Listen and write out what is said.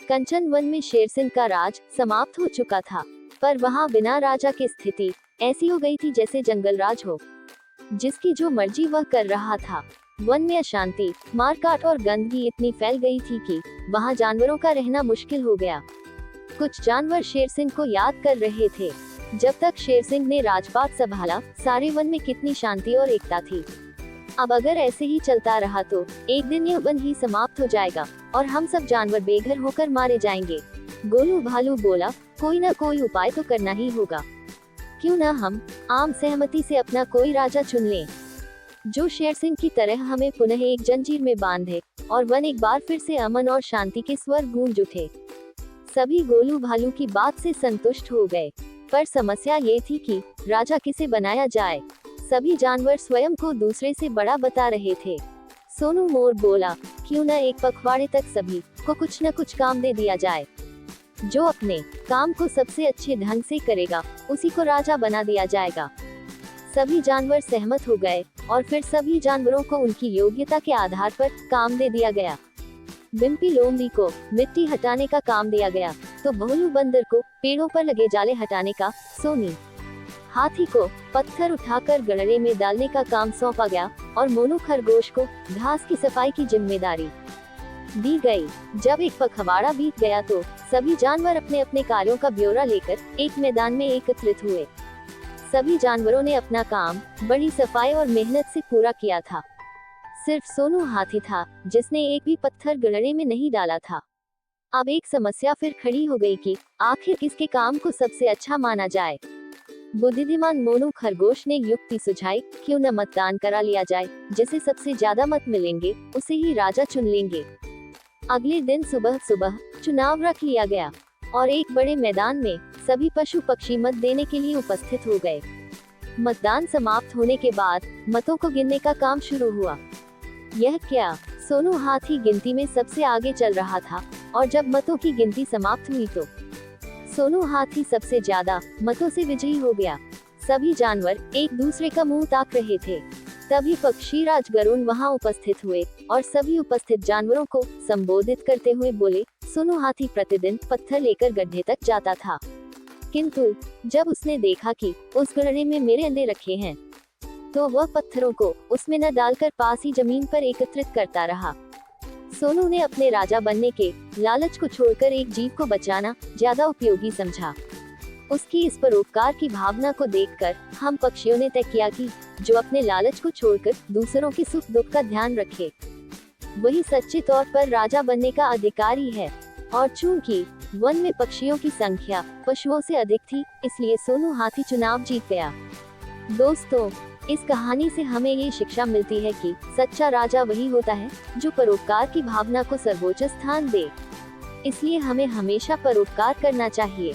कंचन one में शेरसिंह का राज समाप्त हो चुका था, पर वहाँ बिना राजा की स्थिति ऐसी हो गई थी जैसे जंगल राज हो, जिसकी जो मर्जी वह कर रहा था। वन में अशांति, मारकाट और गंदगी इतनी फैल गई थी कि वहाँ जानवरों का रहना मुश्किल हो गया। कुछ जानवर शेरसिंह को याद कर रहे थे। जब तक शेरसिंह ने राजपाट संभाला, सारे वन में कितनी शांति और एकता थी। अब अगर ऐसे ही चलता रहा तो एक दिन यह वन ही समाप्त हो जाएगा और हम सब जानवर बेघर होकर मारे जाएंगे। गोलू भालू बोला, कोई ना कोई उपाय तो करना ही होगा। क्यों ना हम आम सहमति से अपना कोई राजा चुन लें, जो शेरसिंह की तरह हमें पुनः एक जंजीर में बांधे और वन एक बार फिर से अमन और शांति के स्वर गूंज उठे। सभी गोलू भालू की बात से संतुष्ट हो गए, पर समस्या ये थी कि राजा किसे बनाया जाए। सभी जानवर स्वयं को दूसरे से बड़ा बता रहे थे। सोनू मोर बोला, क्यों न एक पखवाड़े तक सभी को कुछ न कुछ काम दे दिया जाए। जो अपने काम को सबसे अच्छे ढंग से करेगा, उसी को राजा बना दिया जाएगा। सभी जानवर सहमत हो गए और फिर सभी जानवरों को उनकी योग्यता के आधार पर काम दे दिया गया। बिम्पी लोमड़ी को मिट्टी हटाने का काम दिया गया, तो भोलू बंदर को पेड़ों पर लगे जाले हटाने का, सोनी हाथी को पत्थर उठाकर गड़रे में डालने का काम सौंपा गया और मोनू खरगोश को घास की सफाई की जिम्मेदारी दी गई। जब एक पखवाड़ा बीत गया तो सभी जानवर अपने अपने कार्यों का ब्यौरा लेकर एक मैदान में एकत्रित हुए। सभी जानवरों ने अपना काम बड़ी सफाई और मेहनत से पूरा किया था। सिर्फ सोनू हाथी था जिसने एक भी पत्थर गड़रे में नहीं डाला था। अब एक समस्या फिर खड़ी हो गई कि आखिर किसके काम को सबसे अच्छा माना जाए। बुद्धिमान मोनू खरगोश ने युक्ति सुझाई, क्यों न मतदान करा लिया जाए, जिसे सबसे ज्यादा मत मिलेंगे उसे ही राजा चुन लेंगे। अगले दिन सुबह सुबह चुनाव रख लिया गया और एक बड़े मैदान में सभी पशु पक्षी मत देने के लिए उपस्थित हो गए। मतदान समाप्त होने के बाद मतों को गिनने का काम शुरू हुआ। यह क्या, सोनू हाथी गिनती में सबसे आगे चल रहा था और जब मतों की गिनती समाप्त हुई तो सोनू हाथी सबसे ज्यादा मतों से विजयी हो गया। सभी जानवर एक दूसरे का मुंह ताक रहे थे। तभी पक्षीराज गरुड़ वहां उपस्थित हुए और सभी उपस्थित जानवरों को संबोधित करते हुए बोले, सोनू हाथी प्रतिदिन पत्थर लेकर गड्ढे तक जाता था, किंतु जब उसने देखा कि उस गड्ढे में मेरे अंडे रखे हैं, तो वह पत्थरों को उसमें न डालकर पास ही जमीन पर एकत्रित करता रहा। सोनू ने अपने राजा बनने के लालच को छोड़कर एक जीव को बचाना ज्यादा उपयोगी समझा। उसकी इस परोपकार की भावना को देखकर हम पक्षियों ने तय किया कि जो अपने लालच को छोड़कर दूसरों के सुख दुख का ध्यान रखे, वही सच्चे तौर पर राजा बनने का अधिकारी है। और चूंकि वन में पक्षियों की संख्या पशुओं से अधिक थी, इसलिए सोनू हाथी चुनाव जीत गया। दोस्तों, इस कहानी से हमें ये शिक्षा मिलती है कि सच्चा राजा वही होता है जो परोपकार की भावना को सर्वोच्च स्थान दे। इसलिए हमें हमेशा परोपकार करना चाहिए।